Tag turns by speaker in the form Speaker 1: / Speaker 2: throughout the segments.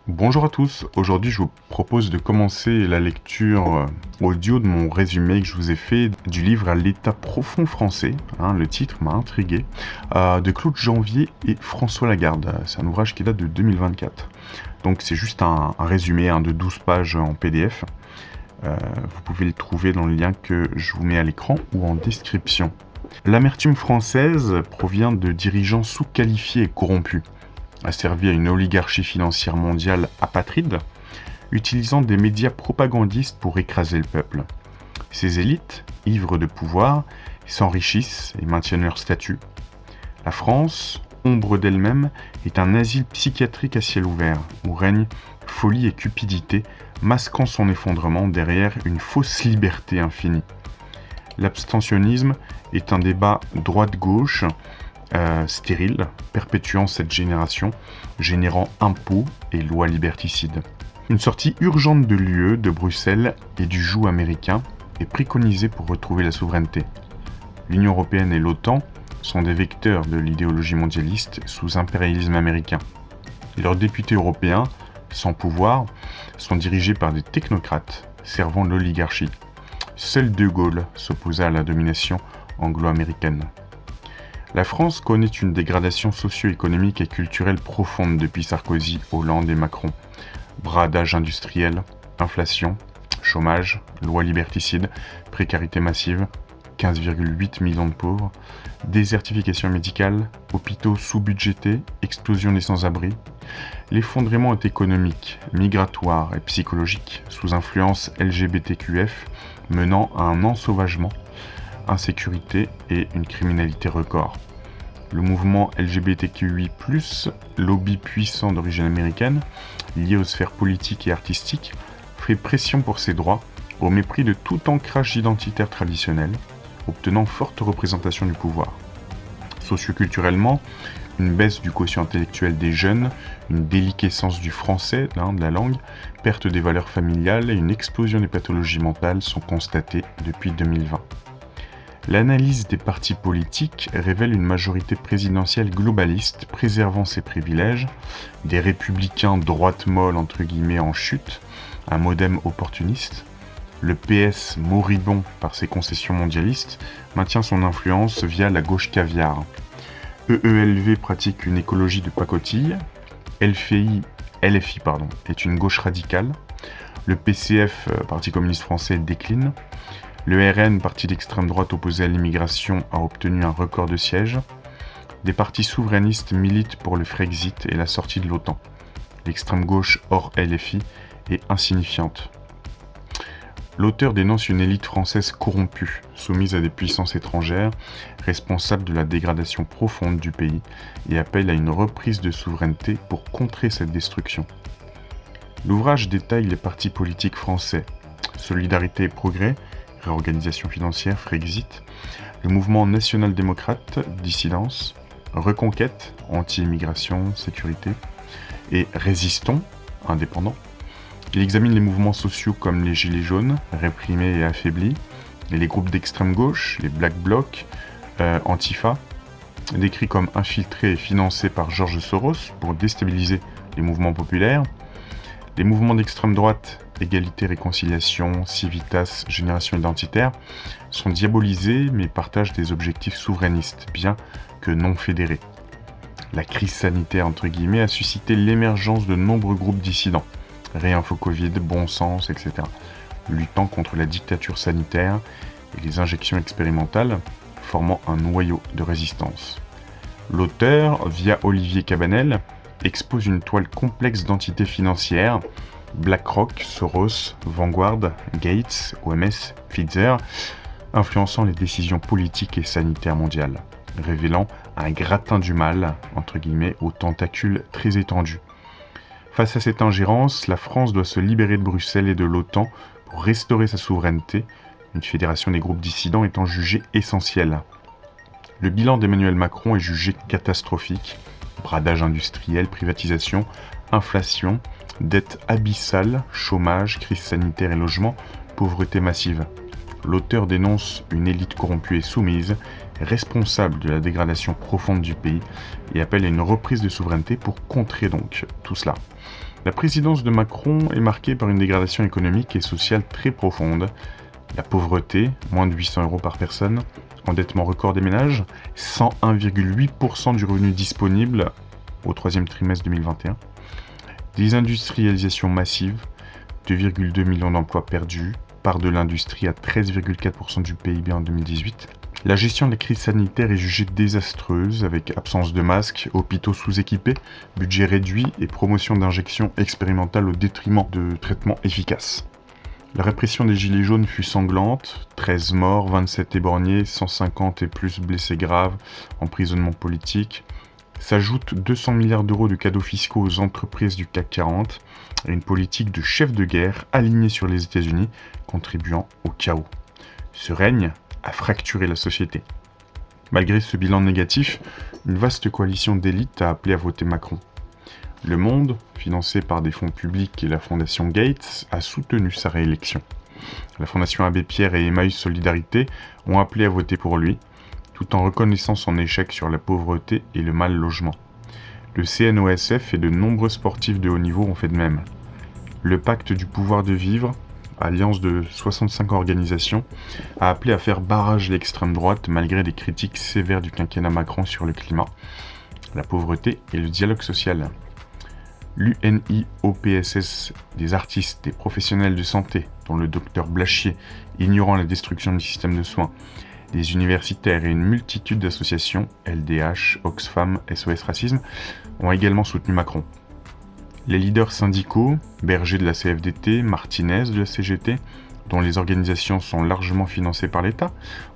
Speaker 1: Bonjour à tous, aujourd'hui je vous propose de commencer la lecture audio de mon résumé que je vous ai fait du livre À l'état profond français, le titre m'a intrigué, de Claude Janvier et François Lagarde. C'est un ouvrage qui date de 2024. Donc c'est juste un résumé de 12 pages en PDF. Vous pouvez le trouver dans le lien que je vous mets à l'écran ou en description. L'amertume française provient de dirigeants sous-qualifiés et corrompus, asservis à une oligarchie financière mondiale apatride, utilisant des médias propagandistes pour écraser le peuple. Ces élites, ivres de pouvoir, s'enrichissent et maintiennent leur statut. La France, ombre d'elle-même, est un asile psychiatrique à ciel ouvert, où règne folie et cupidité, masquant son effondrement derrière une fausse liberté infinie. L'abstentionnisme est un débat droite-gauche, stérile, perpétuant cette génération, générant impôts et lois liberticides. Une sortie urgente de l'UE, de Bruxelles et du joug américain est préconisée pour retrouver la souveraineté. L'Union européenne et l'OTAN sont des vecteurs de l'idéologie mondialiste sous impérialisme américain. Leurs députés européens, sans pouvoir, sont dirigés par des technocrates servant l'oligarchie. Seul De Gaulle s'opposa à la domination anglo-américaine. La France connaît une dégradation socio-économique et culturelle profonde depuis Sarkozy, Hollande et Macron. Bradage industriel, inflation, chômage, lois liberticides, précarité massive, 15,8 millions de pauvres, désertification médicale, hôpitaux sous-budgétés, explosion des sans-abri. L'effondrement est économique, migratoire et psychologique, sous influence LGBTQF, menant à un ensauvagement, insécurité et une criminalité record. Le mouvement LGBTQI+, lobby puissant d'origine américaine, lié aux sphères politiques et artistiques, fait pression pour ses droits, au mépris de tout ancrage identitaire traditionnel, obtenant forte représentation du pouvoir. Socioculturellement, une baisse du quotient intellectuel des jeunes, une déliquescence du français, de la langue, perte des valeurs familiales et une explosion des pathologies mentales sont constatées depuis 2020. L'analyse des partis politiques révèle une majorité présidentielle globaliste préservant ses privilèges, des républicains droite molle entre guillemets en chute, un modem opportuniste. Le PS, moribond par ses concessions mondialistes, maintient son influence via la gauche caviar. EELV pratique une écologie de pacotille. LFI est une gauche radicale. Le PCF, Parti communiste français, décline. Le RN, parti d'extrême droite opposé à l'immigration, a obtenu un record de sièges. Des partis souverainistes militent pour le Frexit et la sortie de l'OTAN. L'extrême gauche hors LFI est insignifiante. L'auteur dénonce une élite française corrompue, soumise à des puissances étrangères, responsable de la dégradation profonde du pays, et appelle à une reprise de souveraineté pour contrer cette destruction. L'ouvrage détaille les partis politiques français, Solidarité et Progrès, réorganisation financière, Frexit, le mouvement national-démocrate, dissidence, Reconquête, anti-immigration, sécurité, et Résistons, indépendants. Il examine les mouvements sociaux comme les Gilets jaunes, réprimés et affaiblis, et les groupes d'extrême gauche, les Black Blocs, Antifa, décrits comme infiltrés et financés par George Soros pour déstabiliser les mouvements populaires. Les mouvements d'extrême droite, Égalité, Réconciliation, Civitas, Génération Identitaire, sont diabolisés mais partagent des objectifs souverainistes, bien que non fédérés. La crise sanitaire entre guillemets a suscité l'émergence de nombreux groupes dissidents, Réinfo Covid, Bon Sens, etc., luttant contre la dictature sanitaire et les injections expérimentales, formant un noyau de résistance. L'auteur, via Olivier Cabanel, expose une toile complexe d'entités financières, BlackRock, Soros, Vanguard, Gates, OMS, Pfizer, influençant les décisions politiques et sanitaires mondiales, révélant un gratin du mal, entre guillemets, aux tentacules très étendus. Face à cette ingérence, la France doit se libérer de Bruxelles et de l'OTAN pour restaurer sa souveraineté, une fédération des groupes dissidents étant jugée essentielle. Le bilan d'Emmanuel Macron est jugé catastrophique. Bradage industriel, privatisation, inflation, dette abyssale, chômage, crise sanitaire et logement, pauvreté massive. L'auteur dénonce une élite corrompue et soumise responsable de la dégradation profonde du pays et appelle à une reprise de souveraineté pour contrer donc tout cela. La présidence de Macron est marquée par une dégradation économique et sociale très profonde. La pauvreté, moins de 800 € par personne, endettement record des ménages, 101,8% du revenu disponible au troisième trimestre 2021, désindustrialisation massive, 2,2 millions d'emplois perdus, part de l'industrie à 13,4% du PIB en 2018. La gestion de la crise sanitaire est jugée désastreuse, avec absence de masques, hôpitaux sous-équipés, budget réduit et promotion d'injections expérimentales au détriment de traitements efficaces. La répression des Gilets jaunes fut sanglante, 13 morts, 27 éborgnés, 150 et plus blessés graves, emprisonnement politique. S'ajoutent 200 milliards d'euros de cadeaux fiscaux aux entreprises du CAC 40 et une politique de chef de guerre alignée sur les États-Unis, contribuant au chaos. Ce règne a fracturé la société. Malgré ce bilan négatif, une vaste coalition d'élites a appelé à voter Macron. Le Monde, financé par des fonds publics et la fondation Gates, a soutenu sa réélection. La fondation Abbé Pierre et Emmaüs Solidarité ont appelé à voter pour lui, tout en reconnaissant son échec sur la pauvreté et le mal logement. Le CNOSF et de nombreux sportifs de haut niveau ont fait de même. Le Pacte du pouvoir de vivre, alliance de 65 organisations, a appelé à faire barrage l'extrême droite malgré les critiques sévères du quinquennat Macron sur le climat, la pauvreté et le dialogue social. L'UNIOPSS, des artistes, des professionnels de santé, dont le docteur Blachier, ignorant la destruction du système de soins, des universitaires et une multitude d'associations, LDH, Oxfam, SOS Racisme, ont également soutenu Macron. Les leaders syndicaux, Berger de la CFDT, Martinez de la CGT, dont les organisations sont largement financées par l'État,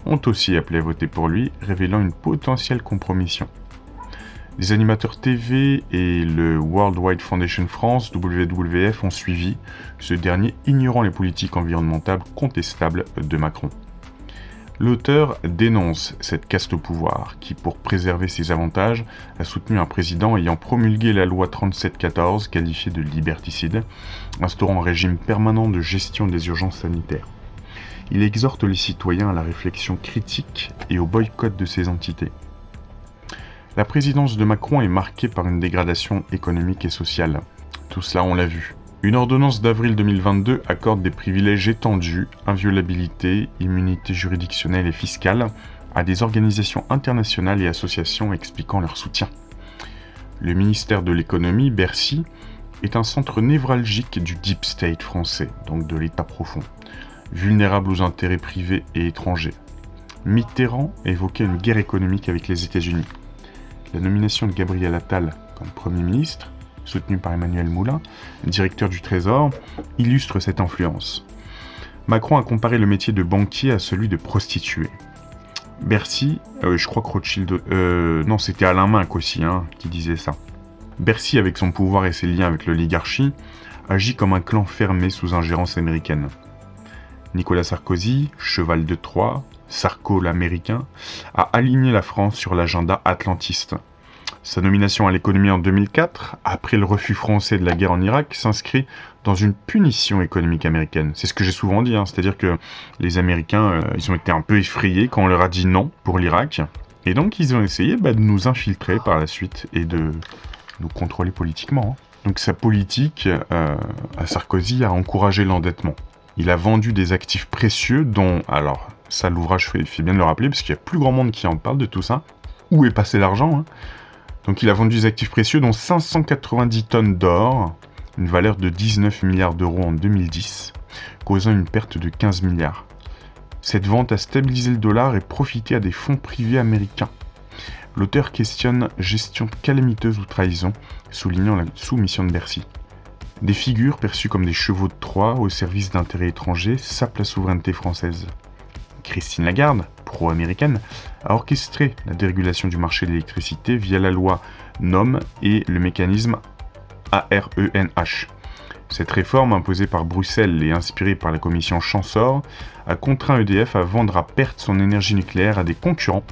Speaker 1: ont aussi appelé à voter pour lui, révélant une potentielle compromission. Les animateurs TV et le World Wide Foundation France, WWF, ont suivi, ce dernier ignorant les politiques environnementales contestables de Macron. L'auteur dénonce cette caste au pouvoir qui, pour préserver ses avantages, a soutenu un président ayant promulgué la loi 3714, qualifiée de liberticide, instaurant un régime permanent de gestion des urgences sanitaires. Il exhorte les citoyens à la réflexion critique et au boycott de ces entités. La présidence de Macron est marquée par une dégradation économique et sociale. Tout cela, on l'a vu. Une ordonnance d'avril 2022 accorde des privilèges étendus, inviolabilité, immunité juridictionnelle et fiscale à des organisations internationales et associations expliquant leur soutien. Le ministère de l'économie, Bercy, est un centre névralgique du deep state français, donc de l'État profond, vulnérable aux intérêts privés et étrangers. Mitterrand évoquait une guerre économique avec les États-Unis. La nomination de Gabriel Attal comme Premier ministre, soutenu par Emmanuel Moulin, directeur du Trésor, illustre cette influence. Macron a comparé le métier de banquier à celui de prostituée. Bercy, je crois que Rothschild... non, c'était Alain Minc aussi qui disait ça. Bercy, avec son pouvoir et ses liens avec l'oligarchie, agit comme un clan fermé sous ingérence américaine. Nicolas Sarkozy, cheval de Troie, Sarko l'américain, a aligné la France sur l'agenda atlantiste. Sa nomination à l'économie en 2004, après le refus français de la guerre en Irak, s'inscrit dans une punition économique américaine. C'est ce que j'ai souvent dit, c'est-à-dire que les Américains, ils ont été un peu effrayés quand on leur a dit non pour l'Irak, et donc ils ont essayé de nous infiltrer par la suite et de nous contrôler politiquement. Donc sa politique, à Sarkozy, a encouragé l'endettement. Il a vendu des actifs précieux dont, alors ça l'ouvrage fait bien de le rappeler, parce qu'il y a plus grand monde qui en parle de tout ça. Où est passé l'argent Donc il a vendu des actifs précieux dont 590 tonnes d'or, une valeur de 19 milliards d'euros en 2010, causant une perte de 15 milliards. Cette vente a stabilisé le dollar et profité à des fonds privés américains. L'auteur questionne gestion calamiteuse ou trahison, soulignant la soumission de Bercy. Des figures perçues comme des chevaux de Troie au service d'intérêts étrangers sapent la souveraineté française. Christine Lagarde, pro-américaine, a orchestré la dérégulation du marché de l'électricité via la loi NOM et le mécanisme ARENH. Cette réforme, imposée par Bruxelles et inspirée par la commission Champsaur, a contraint EDF à vendre à perte son énergie nucléaire à des concurrents,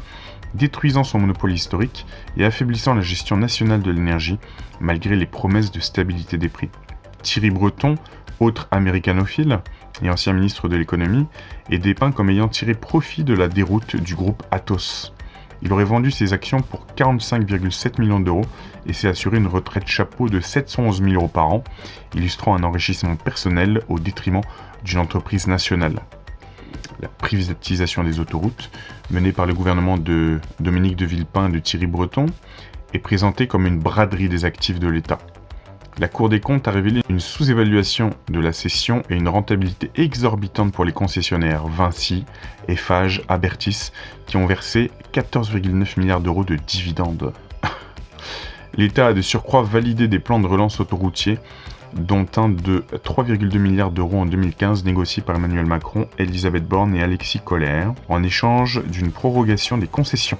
Speaker 1: détruisant son monopole historique et affaiblissant la gestion nationale de l'énergie, malgré les promesses de stabilité des prix. Thierry Breton, autre américanophile et ancien ministre de l'économie, est dépeint comme ayant tiré profit de la déroute du groupe Atos. Il aurait vendu ses actions pour 45,7 millions d'euros et s'est assuré une retraite chapeau de 711 000 euros par an, illustrant un enrichissement personnel au détriment d'une entreprise nationale. La privatisation des autoroutes, menée par le gouvernement de Dominique de Villepin et de Thierry Breton, est présentée comme une braderie des actifs de l'État. La Cour des comptes a révélé une sous-évaluation de la cession et une rentabilité exorbitante pour les concessionnaires Vinci, Eiffage, Abertis, qui ont versé 14,9 milliards d'euros de dividendes. L'État a de surcroît validé des plans de relance autoroutiers, dont un de 3,2 milliards d'euros en 2015 négocié par Emmanuel Macron, Elisabeth Borne et Alexis Collère, en échange d'une prorogation des concessions.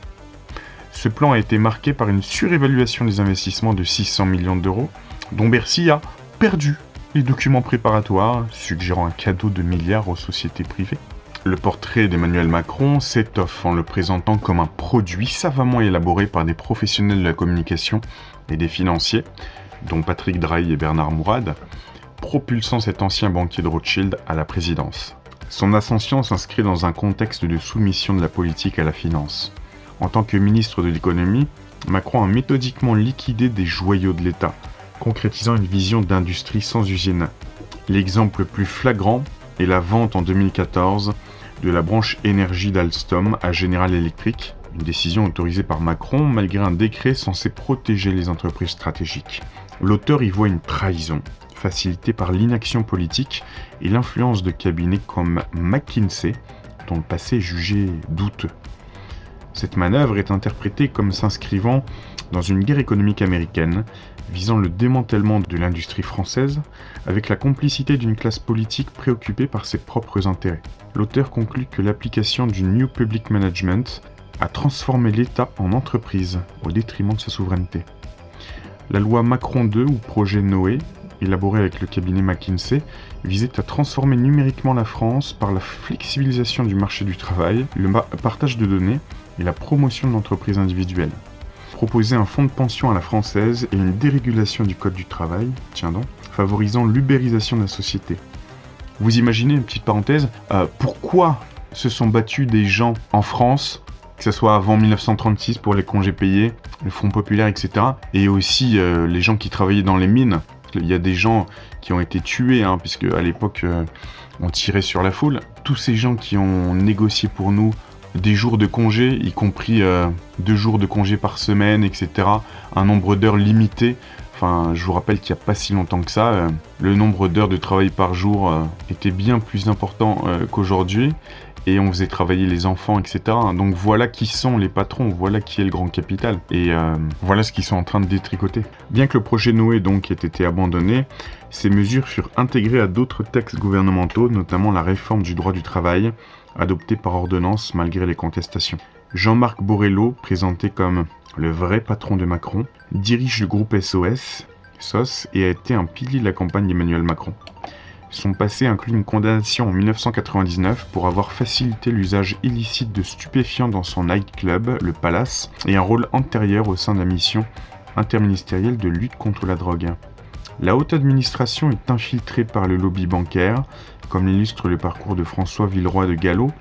Speaker 1: Ce plan a été marqué par une surévaluation des investissements de 600 millions d'euros, dont Bercy a perdu les documents préparatoires, suggérant un cadeau de milliards aux sociétés privées. Le portrait d'Emmanuel Macron s'étoffe en le présentant comme un produit savamment élaboré par des professionnels de la communication et des financiers, dont Patrick Drahi et Bernard Mourad, propulsant cet ancien banquier de Rothschild à la présidence. Son ascension s'inscrit dans un contexte de soumission de la politique à la finance. En tant que ministre de l'économie, Macron a méthodiquement liquidé des joyaux de l'État, concrétisant une vision d'industrie sans usine. L'exemple le plus flagrant est la vente en 2014 de la branche énergie d'Alstom à General Electric, une décision autorisée par Macron malgré un décret censé protéger les entreprises stratégiques. L'auteur y voit une trahison, facilitée par l'inaction politique et l'influence de cabinets comme McKinsey, dont le passé est jugé douteux. Cette manœuvre est interprétée comme s'inscrivant dans une guerre économique américaine, visant le démantèlement de l'industrie française, avec la complicité d'une classe politique préoccupée par ses propres intérêts. L'auteur conclut que l'application du New Public Management a transformé l'État en entreprise, au détriment de sa souveraineté. La loi Macron 2 ou projet Noé, élaboré avec le cabinet McKinsey, visait à transformer numériquement la France par la flexibilisation du marché du travail, le partage de données et la promotion de l'entreprise individuelle. Proposer un fonds de pension à la française et une dérégulation du code du travail, tiens donc, favorisant l'ubérisation de la société. Vous imaginez, une petite parenthèse, pourquoi se sont battus des gens en France, que ce soit avant 1936 pour les congés payés, le Front populaire, etc., et aussi les gens qui travaillaient dans les mines. Il y a des gens qui ont été tués, puisque à l'époque, on tirait sur la foule. Tous ces gens qui ont négocié pour nous des jours de congé, y compris 2 jours de congé par semaine, etc., un nombre d'heures limité. Enfin, je vous rappelle qu'il n'y a pas si longtemps que ça, le nombre d'heures de travail par jour était bien plus important qu'aujourd'hui, et on faisait travailler les enfants, etc. Donc voilà qui sont les patrons, voilà qui est le grand capital, et voilà ce qu'ils sont en train de détricoter. Bien que le projet Noé donc ait été abandonné, ces mesures furent intégrées à d'autres textes gouvernementaux, notamment la réforme du droit du travail, adoptée par ordonnance malgré les contestations. Jean-Marc Borrello, présenté comme le vrai patron de Macron, dirige le groupe SOS et a été un pilier de la campagne d'Emmanuel Macron. Son passé inclut une condamnation en 1999 pour avoir facilité l'usage illicite de stupéfiants dans son nightclub, le Palace, et un rôle antérieur au sein de la mission interministérielle de lutte contre la drogue. La haute administration est infiltrée par le lobby bancaire, comme l'illustre le parcours de François Villeroy de Galhau,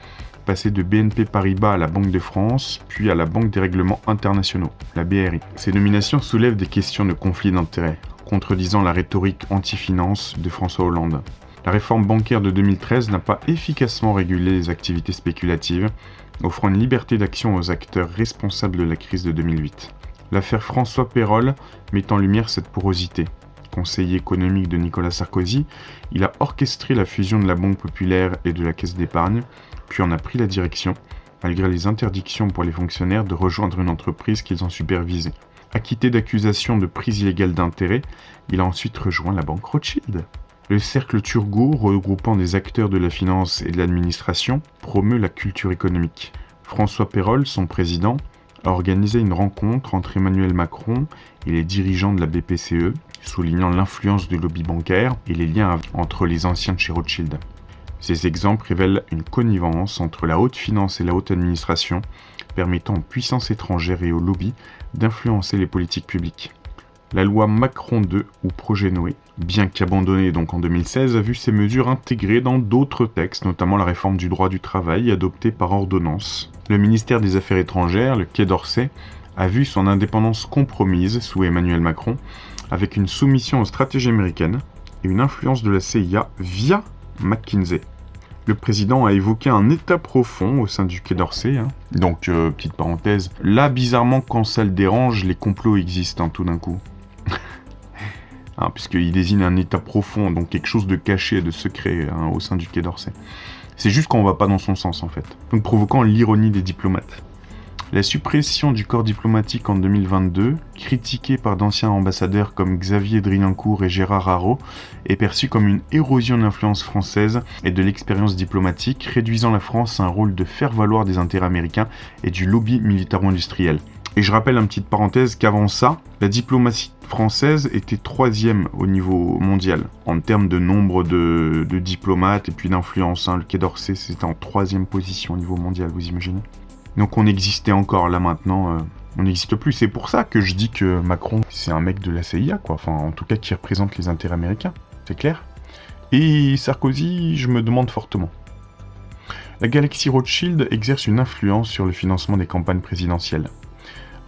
Speaker 1: passé de BNP Paribas à la Banque de France, puis à la Banque des règlements internationaux, la BRI. Ces nominations soulèvent des questions de conflit d'intérêts, contredisant la rhétorique anti-finance de François Hollande. La réforme bancaire de 2013 n'a pas efficacement régulé les activités spéculatives, offrant une liberté d'action aux acteurs responsables de la crise de 2008. L'affaire François Peyrol met en lumière cette porosité. Conseiller économique de Nicolas Sarkozy, il a orchestré la fusion de la Banque populaire et de la Caisse d'épargne, puis en a pris la direction, malgré les interdictions pour les fonctionnaires de rejoindre une entreprise qu'ils ont supervisée. Acquitté d'accusations de prise illégale d'intérêts, il a ensuite rejoint la banque Rothschild. Le cercle Turgot, regroupant des acteurs de la finance et de l'administration, promeut la culture économique. François Peyrol, son président, a organisé une rencontre entre Emmanuel Macron et les dirigeants de la BPCE, soulignant l'influence du lobby bancaire et les liens entre les anciens de chez Rothschild. Ces exemples révèlent une connivence entre la haute finance et la haute administration, permettant aux puissances étrangères et aux lobbies d'influencer les politiques publiques. La loi Macron 2 ou projet Noé, bien qu'abandonnée donc en 2016, a vu ces mesures intégrées dans d'autres textes, notamment la réforme du droit du travail adoptée par ordonnance. Le ministère des Affaires étrangères, le Quai d'Orsay, a vu son indépendance compromise sous Emmanuel Macron, avec une soumission aux stratégies américaines et une influence de la CIA via McKinsey. Le président a évoqué un état profond au sein du Quai d'Orsay. Donc, petite parenthèse, là, bizarrement, quand ça le dérange, les complots existent tout d'un coup. Puisqu'il désigne un état profond, donc quelque chose de caché, de secret au sein du Quai d'Orsay. C'est juste qu'on va pas dans son sens, en fait. Donc, provoquant l'ironie des diplomates. La suppression du corps diplomatique en 2022, critiquée par d'anciens ambassadeurs comme Xavier Driancourt et Gérard Haraud, est perçue comme une érosion de l'influence française et de l'expérience diplomatique, réduisant la France à un rôle de faire-valoir des intérêts américains et du lobby militaro-industriel. Et je rappelle, une petite parenthèse, qu'avant ça, la diplomatie française était 3e au niveau mondial, en termes de nombre de diplomates et puis d'influence. Le Quai d'Orsay, c'était en 3e position au niveau mondial, vous imaginez ? Donc on existait encore, là maintenant, on n'existe plus. C'est pour ça que je dis que Macron, c'est un mec de la CIA, quoi. Enfin, en tout cas, qui représente les intérêts américains, c'est clair. Et Sarkozy, je me demande fortement. La galaxie Rothschild exerce une influence sur le financement des campagnes présidentielles.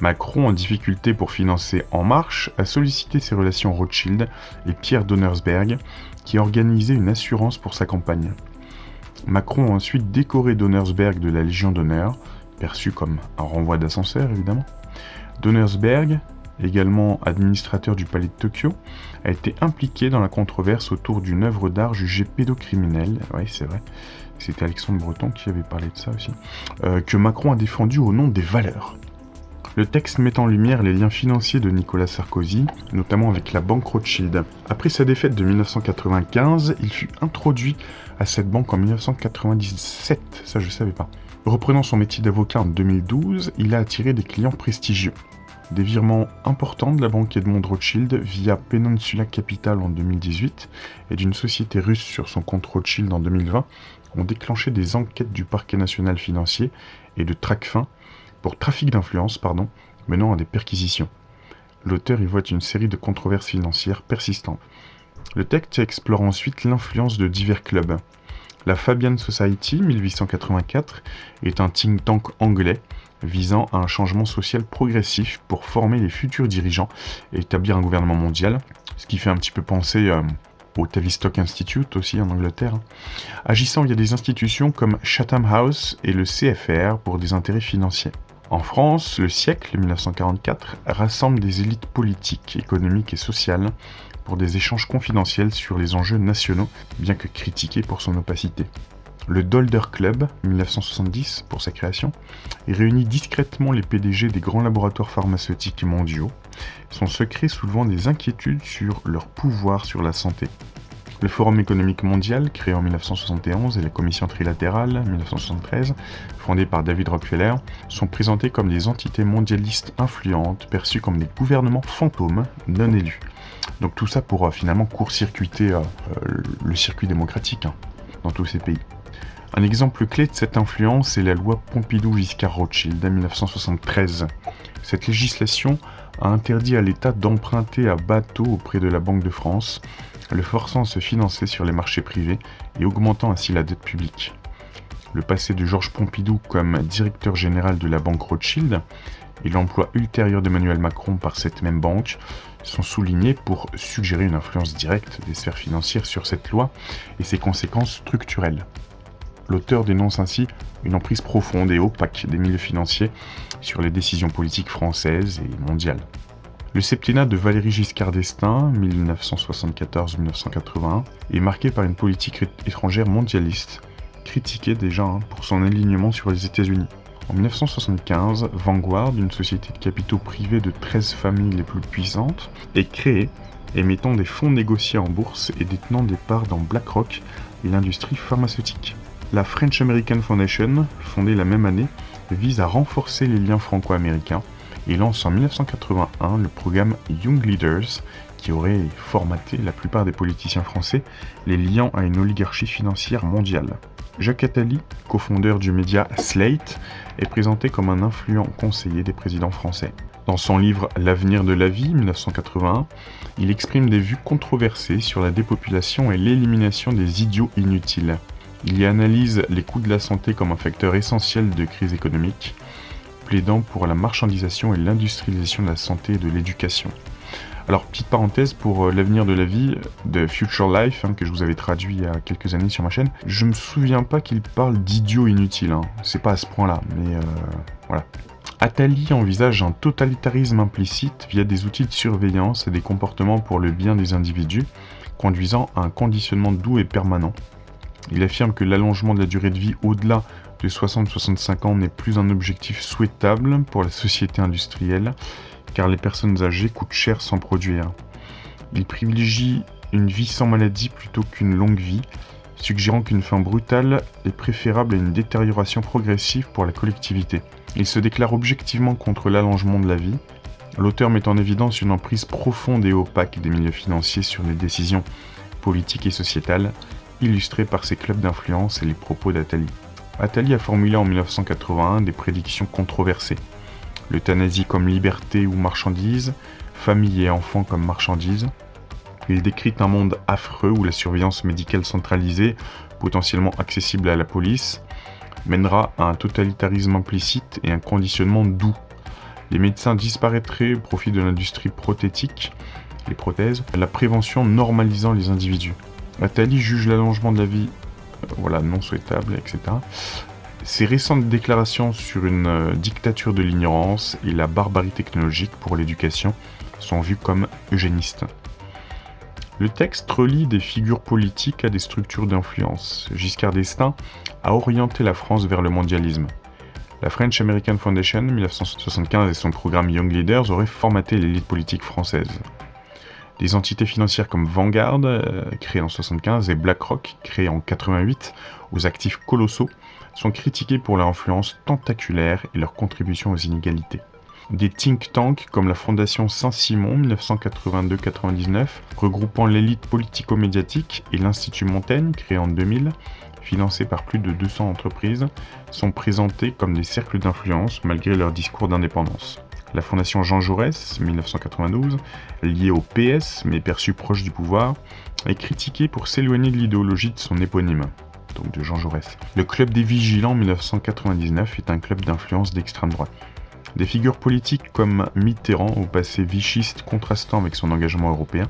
Speaker 1: Macron, en difficulté pour financer En Marche, a sollicité ses relations Rothschild et Pierre Donnersberg, qui a organisé une assurance pour sa campagne. Macron a ensuite décoré Donnersberg de la Légion d'honneur, perçu comme un renvoi d'ascenseur évidemment. Donnersberg, également administrateur du palais de Tokyo, a été impliqué dans la controverse autour d'une œuvre d'art jugée pédocriminelle, oui c'est vrai, c'était Alexandre Breton qui avait parlé de ça aussi, que Macron a défendu au nom des valeurs. Le texte met en lumière les liens financiers de Nicolas Sarkozy, notamment avec la banque Rothschild. Après sa défaite de 1995, il fut introduit à cette banque en 1997, ça je savais pas. Reprenant son métier d'avocat en 2012, il a attiré des clients prestigieux. Des virements importants de la banque Edmond Rothschild via Peninsula Capital en 2018 et d'une société russe sur son compte Rothschild en 2020 ont déclenché des enquêtes du parquet national financier et de Tracfin pour trafic d'influence, menant à des perquisitions. L'auteur y voit une série de controverses financières persistantes. Le texte explore ensuite l'influence de divers clubs. La Fabian Society 1884 est un think tank anglais visant à un changement social progressif pour former les futurs dirigeants et établir un gouvernement mondial, ce qui fait un petit peu penser au Tavistock Institute aussi en Angleterre, agissant via des institutions comme Chatham House et le CFR pour des intérêts financiers. En France, le siècle 1944 rassemble des élites politiques, économiques et sociales pour des échanges confidentiels sur les enjeux nationaux, bien que critiqué pour son opacité. Le Dolder Club, 1970 pour sa création, réunit discrètement les PDG des grands laboratoires pharmaceutiques mondiaux, son secret soulevant des inquiétudes sur leur pouvoir sur la santé. Le Forum économique mondial, créé en 1971, et la Commission trilatérale, 1973, fondée par David Rockefeller, sont présentés comme des entités mondialistes influentes, perçues comme des gouvernements fantômes non élus. Donc tout ça pour finalement court-circuiter le circuit démocratique dans tous ces pays. Un exemple clé de cette influence est la loi Pompidou-Giscard-Rothschild de 1973. Cette législation a interdit à l'État d'emprunter à bas taux auprès de la Banque de France, le forçant à se financer sur les marchés privés et augmentant ainsi la dette publique. Le passé de Georges Pompidou comme directeur général de la banque Rothschild et l'emploi ultérieur d'Emmanuel Macron par cette même banque sont soulignés pour suggérer une influence directe des sphères financières sur cette loi et ses conséquences structurelles. L'auteur dénonce ainsi une emprise profonde et opaque des milieux financiers sur les décisions politiques françaises et mondiales. Le septennat de Valéry Giscard d'Estaing, 1974-1981, est marqué par une politique étrangère mondialiste, critiquée déjà pour son alignement sur les États-Unis. En 1975, Vanguard, une société de capitaux privés de 13 familles les plus puissantes, est créée, émettant des fonds négociés en bourse et détenant des parts dans BlackRock et l'industrie pharmaceutique. La French American Foundation, fondée la même année, vise à renforcer les liens franco-américains et lance en 1981 le programme Young Leaders, qui aurait formaté la plupart des politiciens français les liant à une oligarchie financière mondiale. Jacques Attali, cofondeur du média Slate, est présenté comme un influent conseiller des présidents français. Dans son livre L'avenir de la vie, 1981, il exprime des vues controversées sur la dépopulation et l'élimination des idiots inutiles. Il y analyse les coûts de la santé comme un facteur essentiel de crise économique, plaidant pour la marchandisation et l'industrialisation de la santé et de l'éducation. Alors, petite parenthèse pour l'avenir de la vie de Future Life, que je vous avais traduit il y a quelques années sur ma chaîne. Je me souviens pas qu'il parle d'idiots inutiles, c'est pas à ce point-là, mais voilà. Attali envisage un totalitarisme implicite via des outils de surveillance et des comportements pour le bien des individus, conduisant à un conditionnement doux et permanent. Il affirme que l'allongement de la durée de vie au-delà de 60-65 ans n'est plus un objectif souhaitable pour la société industrielle, car les personnes âgées coûtent cher sans produire. Il privilégie une vie sans maladie plutôt qu'une longue vie, suggérant qu'une fin brutale est préférable à une détérioration progressive pour la collectivité. Il se déclare objectivement contre l'allongement de la vie. L'auteur met en évidence une emprise profonde et opaque des milieux financiers sur les décisions politiques et sociétales, illustrée par ses clubs d'influence et les propos d'Attali. Attali a formulé en 1981 des prédictions controversées. L'euthanasie comme liberté ou marchandise, famille et enfants comme marchandise. Il décrit un monde affreux où la surveillance médicale centralisée, potentiellement accessible à la police, mènera à un totalitarisme implicite et un conditionnement doux. Les médecins disparaîtraient au profit de l'industrie prothétique, les prothèses, la prévention normalisant les individus. Attali juge l'allongement de la vie non souhaitable, etc. Ses récentes déclarations sur une dictature de l'ignorance et la barbarie technologique pour l'éducation sont vues comme eugénistes. Le texte relie des figures politiques à des structures d'influence. Giscard d'Estaing a orienté la France vers le mondialisme. La French American Foundation, 1975, et son programme Young Leaders auraient formaté l'élite politique française. Des entités financières comme Vanguard, créées en 1975, et BlackRock, créées en 1988, aux actifs colossaux, sont critiqués pour leur influence tentaculaire et leur contribution aux inégalités. Des think tanks comme la Fondation Saint-Simon 1982-99, regroupant l'élite politico-médiatique, et l'Institut Montaigne, créé en 2000, financé par plus de 200 entreprises, sont présentés comme des cercles d'influence malgré leur discours d'indépendance. La Fondation Jean Jaurès, 1992, liée au PS mais perçue proche du pouvoir, est critiquée pour s'éloigner de l'idéologie de son éponyme, donc de Jean Jaurès. Le Club des Vigilants 1999 est un club d'influence d'extrême droite. Des figures politiques comme Mitterrand, au passé vichiste contrastant avec son engagement européen,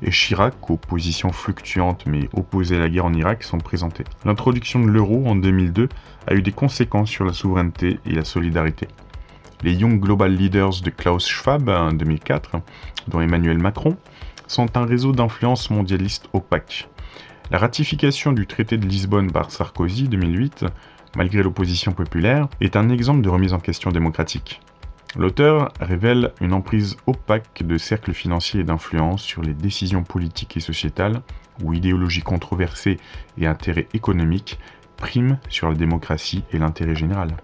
Speaker 1: et Chirac, aux positions fluctuantes mais opposées à la guerre en Irak, sont présentées. L'introduction de l'euro en 2002 a eu des conséquences sur la souveraineté et la solidarité. Les Young Global Leaders de Klaus Schwab en 2004, dont Emmanuel Macron, sont un réseau d'influence mondialiste opaque. La ratification du traité de Lisbonne par Sarkozy 2008, malgré l'opposition populaire, est un exemple de remise en question démocratique. L'auteur révèle une emprise opaque de cercles financiers et d'influence sur les décisions politiques et sociétales, où idéologie controversée et intérêt économique priment sur la démocratie et l'intérêt général.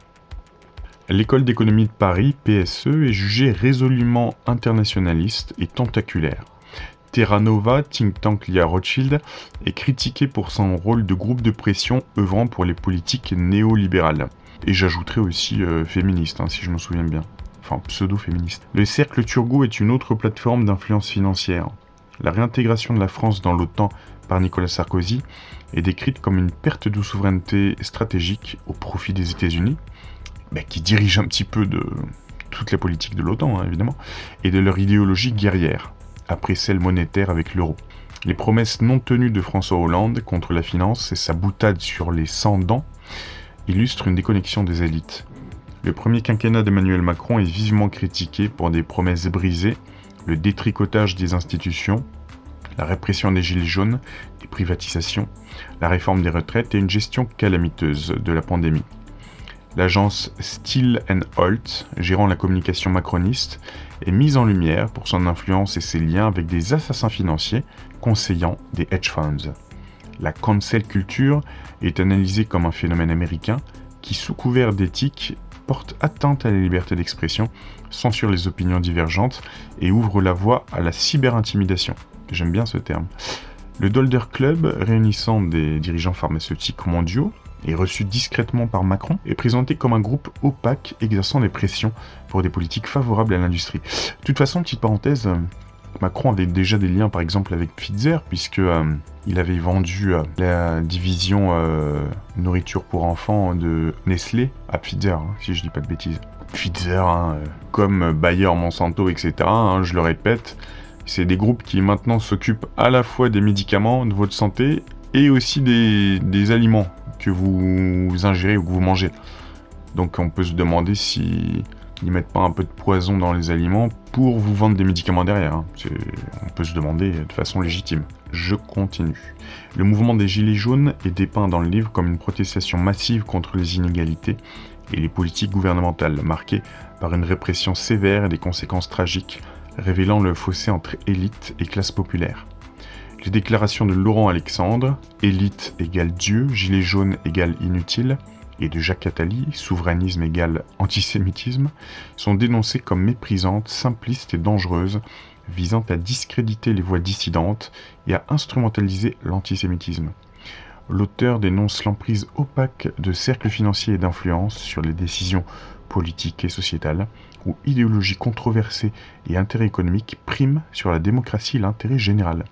Speaker 1: L'école d'économie de Paris, PSE, est jugée résolument internationaliste et tentaculaire. Terra Nova, think tank lié à Rothschild, est critiqué pour son rôle de groupe de pression œuvrant pour les politiques néolibérales. Et j'ajouterais aussi féministe, si je me souviens bien. Enfin, pseudo-féministe. Le Cercle Turgot est une autre plateforme d'influence financière. La réintégration de la France dans l'OTAN par Nicolas Sarkozy est décrite comme une perte de souveraineté stratégique au profit des États-Unis, qui dirigent un petit peu de toute la politique de l'OTAN, évidemment, et de leur idéologie guerrière, après celle monétaire avec l'euro. Les promesses non tenues de François Hollande contre la finance et sa boutade sur les 100 dents illustrent une déconnexion des élites. Le premier quinquennat d'Emmanuel Macron est vivement critiqué pour des promesses brisées, le détricotage des institutions, la répression des gilets jaunes, des privatisations, la réforme des retraites et une gestion calamiteuse de la pandémie. L'agence Still & Holt, gérant la communication macroniste, est mise en lumière pour son influence et ses liens avec des assassins financiers conseillant des hedge funds. La cancel culture est analysée comme un phénomène américain qui, sous couvert d'éthique, porte atteinte à la liberté d'expression, censure les opinions divergentes et ouvre la voie à la cyberintimidation. J'aime bien ce terme. Le Dolder Club, réunissant des dirigeants pharmaceutiques mondiaux, est reçu discrètement par Macron, est présenté comme un groupe opaque exerçant des pressions pour des politiques favorables à l'industrie. De toute façon, petite parenthèse, Macron avait déjà des liens par exemple avec Pfizer, puisque il avait vendu la division nourriture pour enfants de Nestlé à Pfizer, si je dis pas de bêtises. Pfizer, comme Bayer, Monsanto, etc., je le répète, c'est des groupes qui maintenant s'occupent à la fois des médicaments, de votre santé, et aussi des aliments que vous ingérez ou que vous mangez. Donc on peut se demander si ils mettent pas un peu de poison dans les aliments pour vous vendre des médicaments derrière. On peut se demander de façon légitime. Je continue. Le mouvement des Gilets jaunes est dépeint dans le livre comme une protestation massive contre les inégalités et les politiques gouvernementales, marquées par une répression sévère et des conséquences tragiques, révélant le fossé entre élite et classe populaire. Les déclarations de Laurent Alexandre, élite égale Dieu, Gilets jaunes égale inutile, et de Jacques Attali, souverainisme égale antisémitisme, sont dénoncées comme méprisantes, simplistes et dangereuses, visant à discréditer les voix dissidentes et à instrumentaliser l'antisémitisme. L'auteur dénonce l'emprise opaque de cercles financiers et d'influence sur les décisions politiques et sociétales, où idéologie controversée et intérêt économique priment sur la démocratie et l'intérêt général.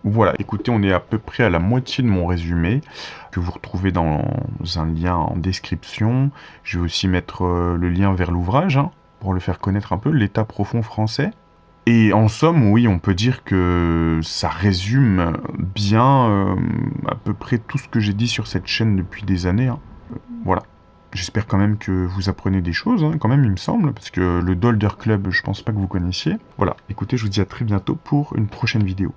Speaker 1: Voilà, écoutez, on est à peu près à la moitié de mon résumé, que vous retrouvez dans un lien en description. Je vais aussi mettre le lien vers l'ouvrage, pour le faire connaître un peu, l'État profond français. Et en somme, oui, on peut dire que ça résume bien à peu près tout ce que j'ai dit sur cette chaîne depuis des années. Voilà. J'espère quand même que vous apprenez des choses, quand même, il me semble, parce que le Dolder Club, je pense pas que vous connaissiez. Voilà, écoutez, je vous dis à très bientôt pour une prochaine vidéo.